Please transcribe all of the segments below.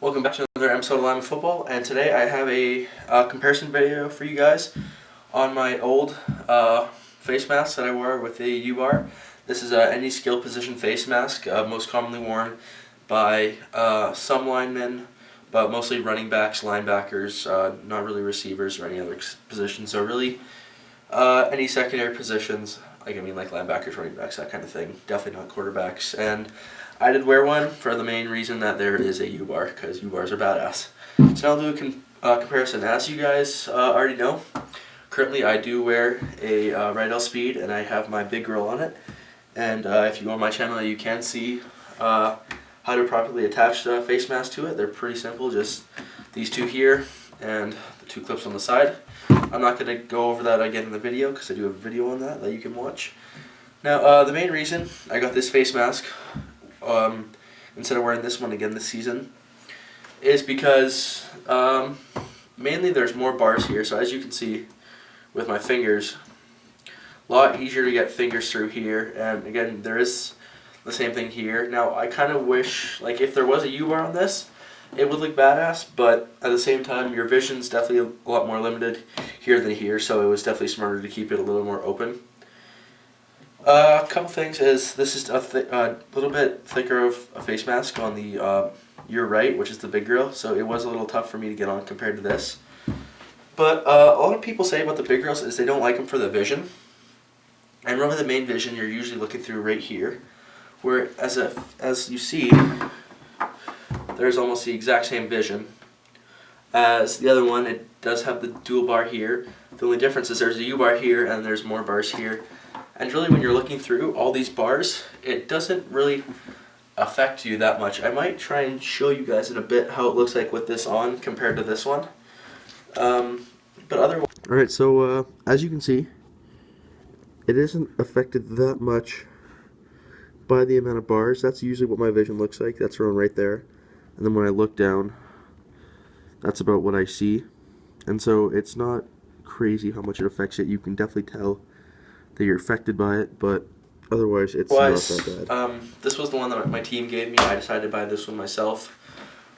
Welcome back to another episode of Linebacker Football, and today I have a comparison video for you guys on my old face mask that I wore with a U-bar. This is any skill position face mask, most commonly worn by some linemen, but mostly running backs, linebackers, not really receivers or any other positions. So really any secondary positions, like linebackers, running backs, that kind of thing. Definitely not quarterbacks. And I did wear one for the main reason that there is a U-bar, because U-bars are badass. So now I'll do a comparison. As you guys already know, currently I do wear a Rydell Speed, and I have my big grill on it. And if you go on my channel, you can see how to properly attach the face mask to it. They're pretty simple, just these two here and the two clips on the side. I'm not going to go over that again in the video because I do have a video on that you can watch. Now, the main reason I got this face mask instead of wearing this one again this season is because mainly there's more bars here. So as you can see with my fingers, a lot easier to get fingers through here, and again there is the same thing here. Now I kind of wish, like, if there was a U-bar on this, it would look badass, but at the same time your vision's definitely a lot more limited here than here, so it was definitely smarter to keep it a little more open. A couple things is this is a little bit thicker of a face mask on the your right, which is the big grill, so it was a little tough for me to get on compared to this. But a lot of people say about the big grills is they don't like them for the vision. And really the main vision you're usually looking through right here, where as you see, there's almost the exact same vision as the other one. It does have the dual bar here. The only difference is there's a U-bar here and there's more bars here. And really when you're looking through all these bars, it doesn't really affect you that much. I might try and show you guys in a bit how it looks like with this on compared to this one. But otherwise... Alright, so as you can see, it isn't affected that much by the amount of bars. That's usually what my vision looks like. That's around right there. And then when I look down, that's about what I see. And so it's not crazy how much it affects it. You can definitely tell that you're affected by it, but otherwise it's not that bad. This was the one that my team gave me. I decided to buy this one myself,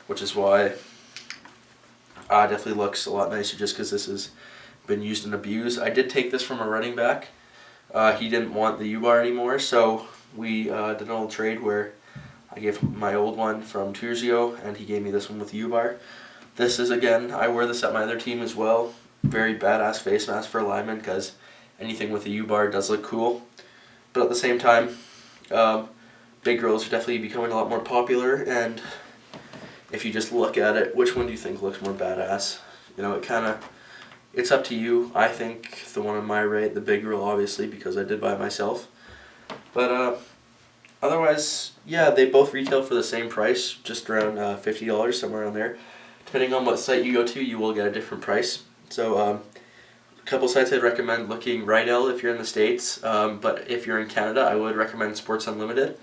which is why it definitely looks a lot nicer just because this has been used and abused. I did take this from a running back. He didn't want the U-bar anymore, so we did an old trade where I gave him my old one from 2 years ago, and he gave me this one with the U-bar. This is, again, I wear this at my other team as well. Very badass face mask for a lineman because anything with a U-bar does look cool. But at the same time, big grills are definitely becoming a lot more popular, and if you just look at it, which one do you think looks more badass? You know, it's up to you. I think the one on my right, the big grill, obviously, because I did buy it myself. But otherwise, yeah, they both retail for the same price, just around $50, somewhere around there. Depending on what site you go to, you will get a different price. So a couple sites I'd recommend looking: Rydell if you're in the States, but if you're in Canada, I would recommend Sports Unlimited.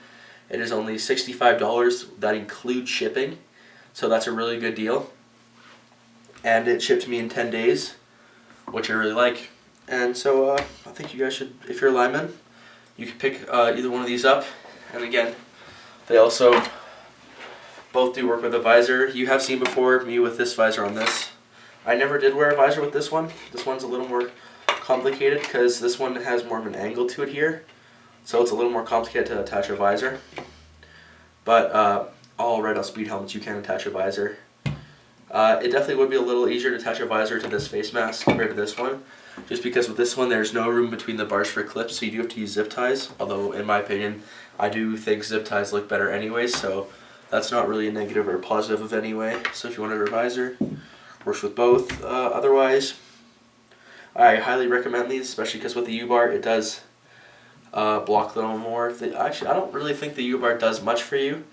It is only $65. That includes shipping, so that's a really good deal. And it shipped me in 10 days, which I really like. And so I think you guys should, if you're a lineman, you can pick either one of these up. And again, they also both do work with a visor. You have seen before me with this visor on this. I never did wear a visor with this one. This one's a little more complicated because this one has more of an angle to it here. So it's a little more complicated to attach a visor. But all Rydell Speed helmets you can attach a visor. It definitely would be a little easier to attach a visor to this face mask compared to this one, just because with this one there's no room between the bars for clips, so you do have to use zip ties, although in my opinion I do think zip ties look better anyway, so that's not really a negative or a positive of any way. So if you wanted a visor, works with both. Otherwise, I highly recommend these, especially because with the U-bar it does block a little more. Actually, I don't really think the U-bar does much for you.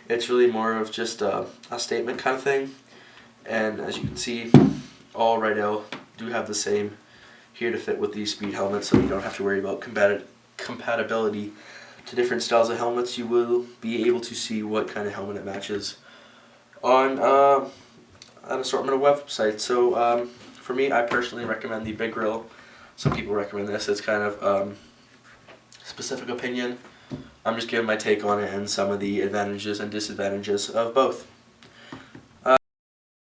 It's really more of just a statement kind of thing. And as you can see, all Rydell do have the same here to fit with these speed helmets, so you don't have to worry about compatibility to different styles of helmets. You will be able to see what kind of helmet it matches on an assortment of websites. So for me, I personally recommend the big grill. Some people recommend this. It's kind of specific opinion. I'm just giving my take on it and some of the advantages and disadvantages of both.